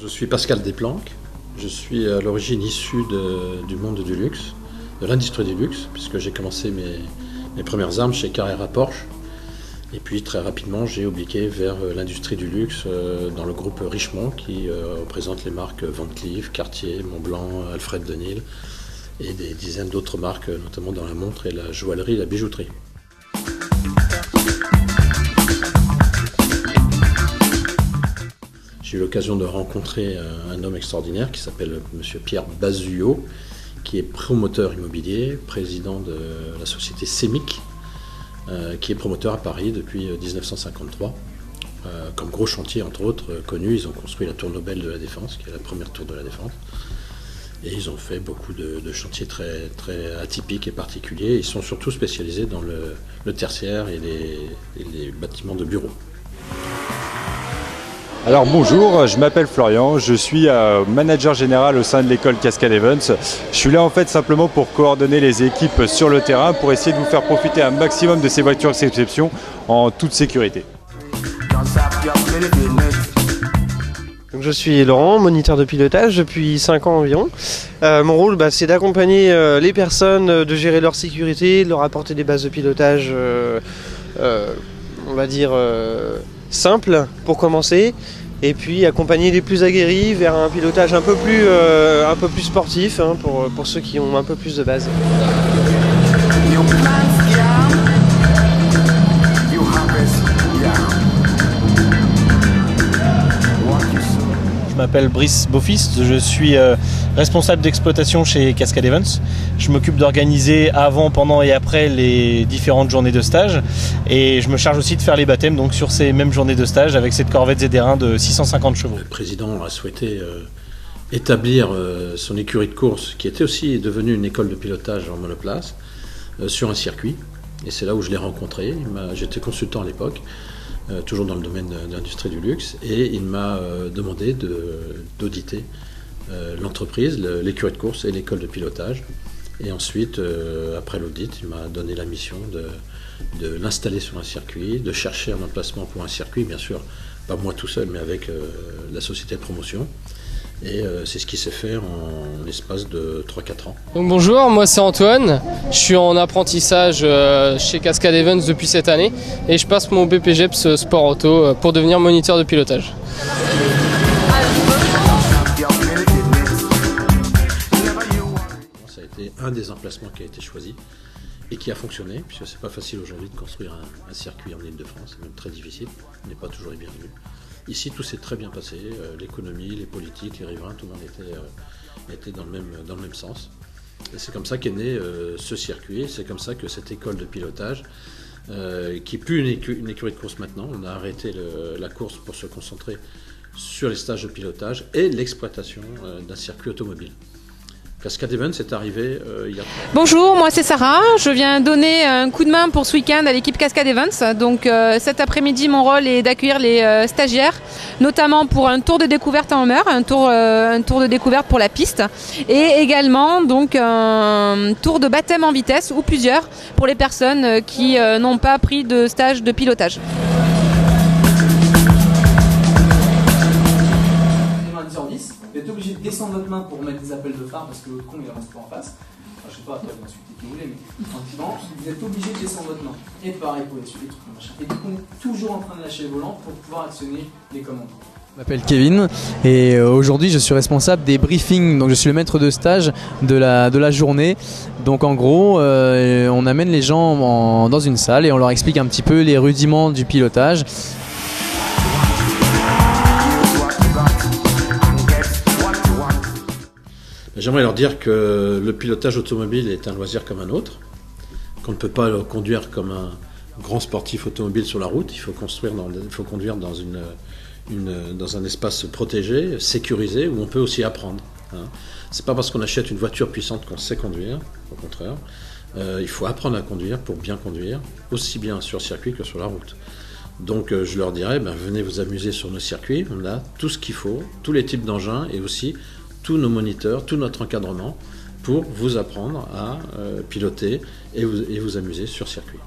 Je suis Pascal Desplanques, je suis à l'origine issu du monde du luxe, de l'industrie du luxe, puisque j'ai commencé mes premières armes chez Carrera Porsche. Et puis très rapidement, j'ai obliqué vers l'industrie du luxe dans le groupe Richemont qui représente les marques Van Cleef, Cartier, Montblanc, Alfred Dunhill et des dizaines d'autres marques, notamment dans la montre et la joaillerie et la bijouterie. J'ai eu l'occasion de rencontrer un homme extraordinaire qui s'appelle M. Pierre Bazuot, qui est promoteur immobilier, président de la société CEMIC, qui est promoteur à Paris depuis 1953. Comme gros chantier, entre autres, connu, ils ont construit la tour Nobel de la Défense, qui est la première tour de la Défense. Et ils ont fait beaucoup de chantiers très, très atypiques et particuliers. Ils sont surtout spécialisés dans le tertiaire et les bâtiments de bureaux. Alors bonjour, je m'appelle Florian, je suis manager général au sein de l'école Cascade Events. Je suis là en fait simplement pour coordonner les équipes sur le terrain pour essayer de vous faire profiter un maximum de ces voitures d'exception en toute sécurité. Donc je suis Laurent, moniteur de pilotage depuis 5 ans environ. Mon rôle c'est d'accompagner les personnes, de gérer leur sécurité, de leur apporter des bases de pilotage on va dire simples pour commencer, et puis accompagner les plus aguerris vers un pilotage un peu plus sportif pour ceux qui ont un peu plus de base. Je m'appelle Brice Beaufils, je suis responsable d'exploitation chez Cascade Events. Je m'occupe d'organiser avant, pendant et après les différentes journées de stage, et je me charge aussi de faire les baptêmes donc sur ces mêmes journées de stage avec cette Corvette ZR1 de 650 chevaux. Le président a souhaité établir son écurie de course, qui était aussi devenue une école de pilotage en monoplace, sur un circuit, et c'est là où je l'ai rencontré. J'étais consultant à l'époque, toujours dans le domaine de l'industrie du luxe, et il m'a demandé d'auditer l'entreprise, l'écurie de course et l'école de pilotage. Et ensuite, après l'audit, il m'a donné la mission de l'installer sur un circuit, de chercher un emplacement pour un circuit, bien sûr, pas moi tout seul, mais avec la société de promotion. Et c'est ce qui s'est fait en l'espace de 3-4 ans. Donc bonjour, moi c'est Antoine, je suis en apprentissage chez Cascade Events depuis cette année et je passe mon BPGEPS Sport Auto pour devenir moniteur de pilotage. Ça a été un des emplacements qui a été choisi et qui a fonctionné, puisque c'est pas facile aujourd'hui de construire un circuit en Ile-de-France, c'est même très difficile, on n'est pas toujours les bienvenus. Ici, tout s'est très bien passé, l'économie, les politiques, les riverains, tout le monde était dans le même sens. Et c'est comme ça qu'est né ce circuit, c'est comme ça que cette école de pilotage, qui n'est plus une écurie de course maintenant, on a arrêté la course pour se concentrer sur les stages de pilotage et l'exploitation d'un circuit automobile. Cascade Events est arrivé il y a 3 ans. Bonjour, moi c'est Sarah, je viens donner un coup de main pour ce week-end à l'équipe Cascade Events. Donc cet après-midi, mon rôle est d'accueillir les stagiaires, notamment pour un tour de découverte en mer, un tour de découverte pour la piste, et également donc un tour de baptême en vitesse, ou plusieurs, pour les personnes qui n'ont pas pris de stage de pilotage. Vous êtes obligé de descendre votre main pour mettre des appels de phare parce que l'autre con il reste pas en face. Enfin, je sais pas, après vous insultez qui vous voulez, mais franchement, vous êtes obligé de descendre votre main. Et pareil pour les trucs, machin. Et du coup, toujours en train de lâcher le volant pour pouvoir actionner les commandes. Je m'appelle Kevin et aujourd'hui je suis responsable des briefings, donc je suis le maître de stage de la journée. Donc en gros on amène les gens dans une salle et on leur explique un petit peu les rudiments du pilotage. J'aimerais leur dire que le pilotage automobile est un loisir comme un autre, qu'on ne peut pas le conduire comme un grand sportif automobile sur la route, il faut conduire dans un espace protégé, sécurisé, où on peut aussi apprendre. C'est pas parce qu'on achète une voiture puissante qu'on sait conduire, au contraire. Il faut apprendre à conduire pour bien conduire, aussi bien sur circuit que sur la route. Donc je leur dirais, venez vous amuser sur nos circuits, on a tout ce qu'il faut, tous les types d'engins et aussi tous nos moniteurs, tout notre encadrement pour vous apprendre à piloter et vous amuser sur circuit.